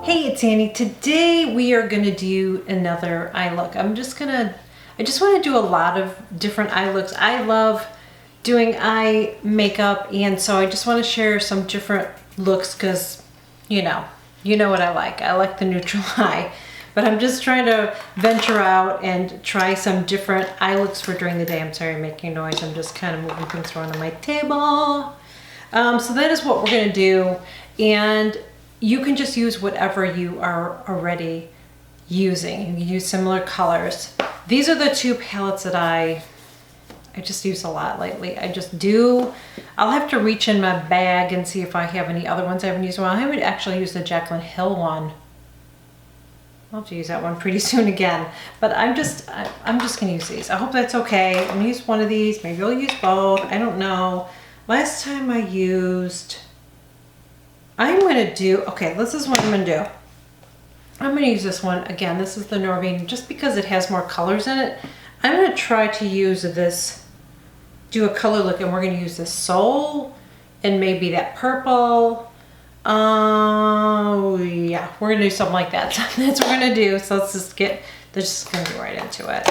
Hey, it's Annie. Today we are gonna do another eye look. I just wanna do a lot of different eye looks. I love doing eye makeup, and so I just wanna share some different looks because you know what I like. I like the neutral eye, but I'm just trying to venture out and try some different eye looks for during the day. I'm sorry, I'm making noise. I'm just kind of moving things around on my table. So that is what we're gonna do, and you can just use whatever you are already using. You can use similar colors. These are the two palettes that I just use a lot lately. I'll have to reach in my bag and see if I have any other ones I haven't used in a while. I haven't actually used the Jaclyn Hill one. I'll have to use that one pretty soon again. But I'm just gonna use these. I hope that's okay. I'm gonna use one of these. Maybe I'll use both. I don't know. Last time I used, this is what I'm gonna do. I'm gonna use this one again. This is the Norvine, just because it has more colors in it. I'm gonna try to use this, do a color look, and we're gonna use this Soul and maybe that purple. Yeah, we're gonna do something like that. That's what we're gonna do. So let's just gonna go right into it.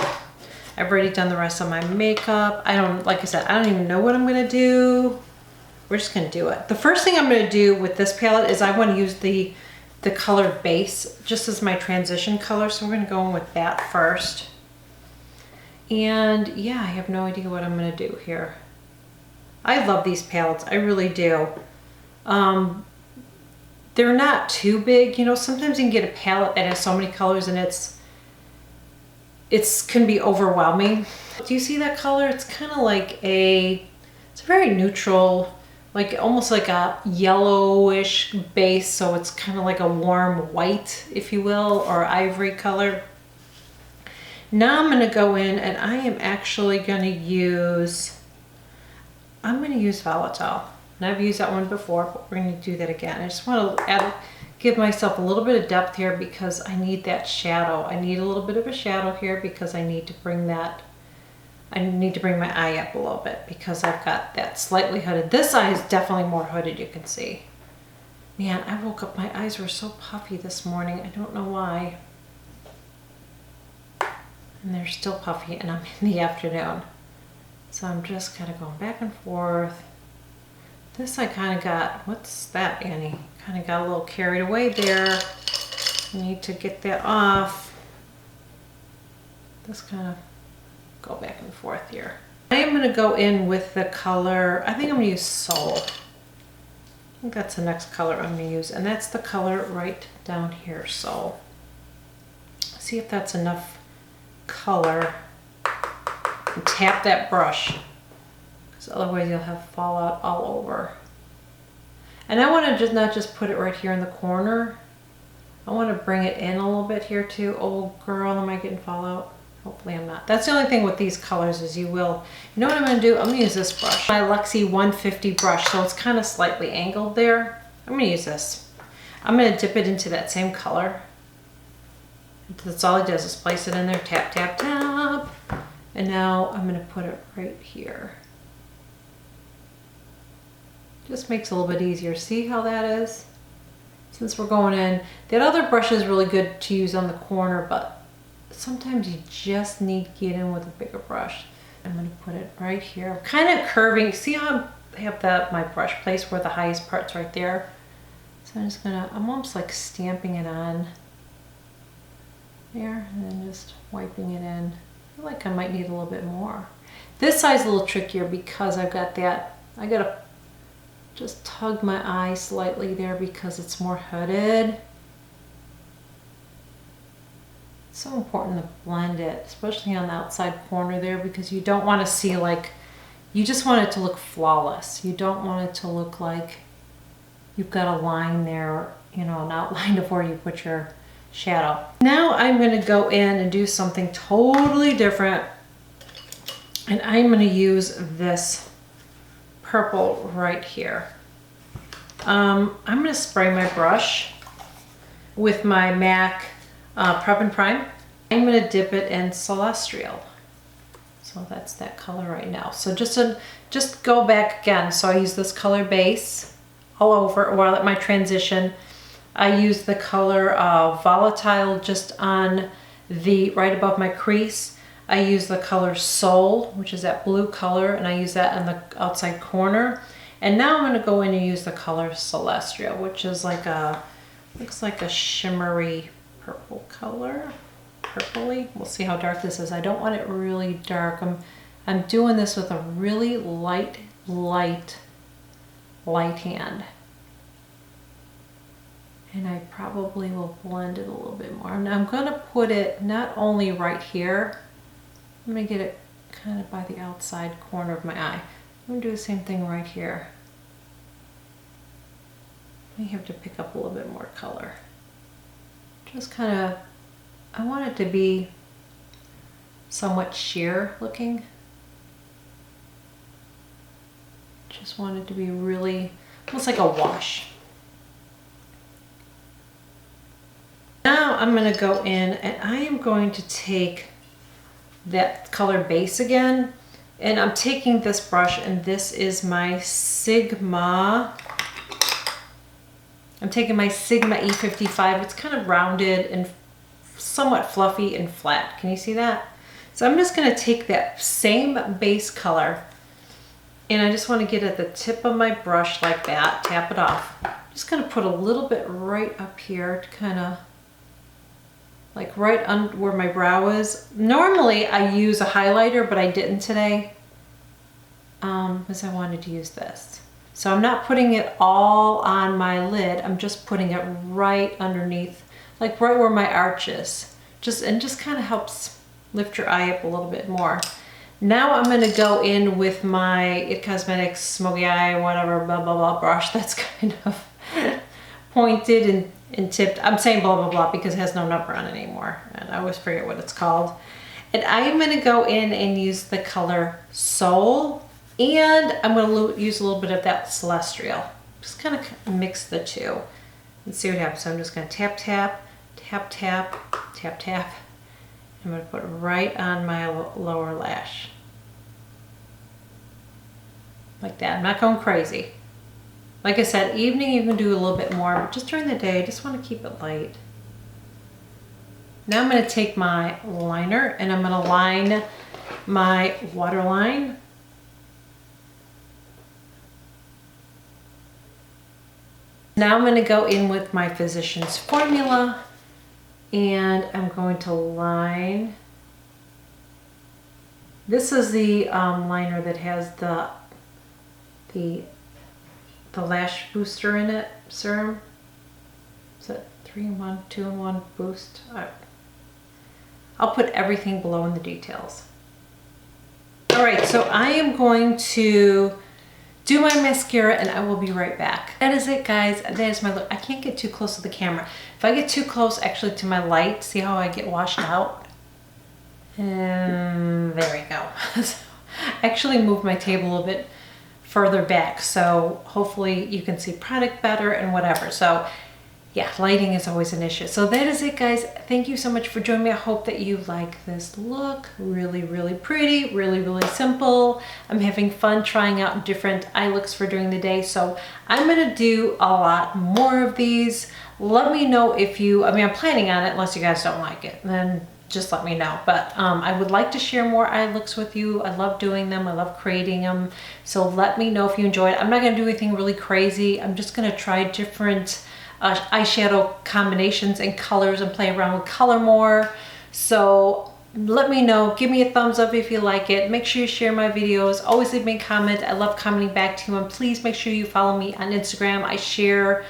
I've already done the rest of my makeup. Like I said, I don't even know what I'm gonna do. We're just gonna do it. The first thing I'm gonna do with this palette is I wanna use the color base just as my transition color. So we're gonna go in with that first. And yeah, I have no idea what I'm gonna do here. I love these palettes, I really do. They're not too big. Sometimes you can get a palette that has so many colors and it can be overwhelming. Do you see that color? It's kind of like it's a very neutral, like almost like a yellowish base, so it's kind of like a warm white, if you will, or ivory color. Now I'm gonna go in and I am actually gonna use Volatile. And I've used that one before, but we're gonna do that again. I just wanna give myself a little bit of depth here because I need that shadow. I need a little bit of a shadow here because I need to bring my eye up a little bit because I've got that slightly hooded. This eye is definitely more hooded, you can see. Man, I woke up, my eyes were so puffy this morning. I don't know why. And they're still puffy and I'm in the afternoon. So I'm just kind of going back and forth. This I kind of got, what's that, Annie? Kind of got a little carried away there. I need to get that off. Just kind of go back and forth here. I am going to go in with the color, I think I'm going to use Soul. I think that's the next color I'm going to use, and that's the color right down here, Soul. See if that's enough color. And tap that brush, because otherwise you'll have fallout all over. And I want to not just put it right here in the corner. I want to bring it in a little bit here too. Oh girl, am I getting fallout? Hopefully I'm not. That's the only thing with these colors is you know what I'm going to do? I'm going to use this brush. My Luxie 150 brush, so it's kind of slightly angled there. I'm going to use this. I'm going to dip it into that same color. That's all it does is place it in there, tap, tap, tap. And now I'm going to put it right here. Just makes it a little bit easier. See how that is? Since we're going in, that other brush is really good to use on the corner, but sometimes you just need to get in with a bigger brush. I'm going to put it right here. I'm kind of curving. See how I have my brush placed where the highest part's right there? So I'm almost like stamping it on there and then just wiping it in. I feel like I might need a little bit more. This side's a little trickier because I've got that. I got to just tug my eye slightly there because it's more hooded. It's so important to blend it, especially on the outside corner there, because you don't want to see you just want it to look flawless. You don't want it to look like you've got a line there, an outline of where you put your shadow. Now I'm going to go in and do something totally different, and I'm going to use this purple right here. I'm going to spray my brush with my MAC Prep and Prime. I'm going to dip it in Celestial. So that's that color right now. So just go back again. So I use this color base all over while at my transition. I use the color Volatile just on the right above my crease. I use the color Soul, which is that blue color, and I use that on the outside corner. And now I'm going to go in and use the color Celestial, which is like a, looks like a shimmery purple color. Purpley. We'll see how dark this is. I don't want it really dark. I'm doing this with a really light hand. And I probably will blend it a little bit more. Now I'm going to put it not only right here, I'm going to get it kind of by the outside corner of my eye. I'm going to do the same thing right here. I have to pick up a little bit more color. Just kind of, I want it to be somewhat sheer looking. Just want it to be really, almost like a wash. Now I'm going to go in and I am going to take that color base again, and I'm taking this brush, and this is my Sigma. I'm taking my Sigma E55. It's kind of rounded and somewhat fluffy and flat. Can you see that? So I'm just going to take that same base color, and I just want to get at the tip of my brush like that, tap it off. Just going to put a little bit right up here to kind of like right under where my brow is. Normally I use a highlighter, but I didn't today because I wanted to use this. So I'm not putting it all on my lid. I'm just putting it right underneath, like right where my arch is. Just kind of helps lift your eye up a little bit more. Now I'm going to go in with my It Cosmetics Smoky Eye, whatever, blah, blah, blah brush that's kind of pointed and tipped. I'm saying blah, blah, blah because it has no number on it anymore. And I always forget what it's called. And I'm going to go in and use the color Soul. And I'm going to use a little bit of that Celestial. Just kind of mix the two and see what happens. So I'm just going to tap, tap, tap, tap, tap, tap. I'm going to put it right on my lower lash. Like that. I'm not going crazy. Like I said, evening you can do a little bit more, but just during the day, I just want to keep it light. Now I'm going to take my liner and I'm going to line my waterline. Now I'm going to go in with my Physicians Formula and I'm going to line. This is the liner that has the lash booster in it, serum. Is it 3-in-1, 2-in-1 boost? I'll put everything below in the details. All right, so I am going to do my mascara and I will be right back. That is it, guys. That is my look. I can't get too close to the camera. If I get too close actually to my light, see how I get washed out? And there we go. So I actually moved my table a little bit further back, so hopefully you can see product better and whatever. So yeah, lighting is always an issue. So that is it, guys. Thank you so much for joining me. I hope that you like this look. Really, really pretty, really, really simple. I'm having fun trying out different eye looks for during the day. So I'm gonna do a lot more of these. Let me know if you, I'm planning on it unless you guys don't like it, then just let me know. But I would like to share more eye looks with you. I love doing them. I love creating them. So let me know if you enjoy it. I'm not gonna do anything really crazy. I'm just gonna try different eyeshadow combinations and colors and play around with color more. So let me know. Give me a thumbs up if you like it. Make sure you share my videos. Always leave me a comment. I love commenting back to you. And please make sure you follow me on Instagram. I share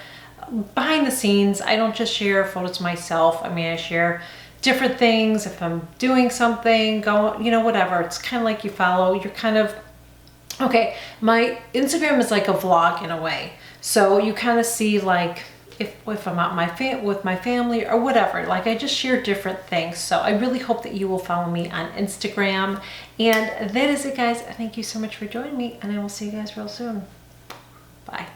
behind the scenes. I don't just share photos of myself. I share different things. If I'm doing something, whatever. It's kind of like you follow. You're kind of, okay, my Instagram is like a vlog in a way. So you kind of see like, if I'm out with my family or whatever, like I just share different things. So I really hope that you will follow me on Instagram. And that is it, guys. Thank you so much for joining me, and I will see you guys real soon. Bye.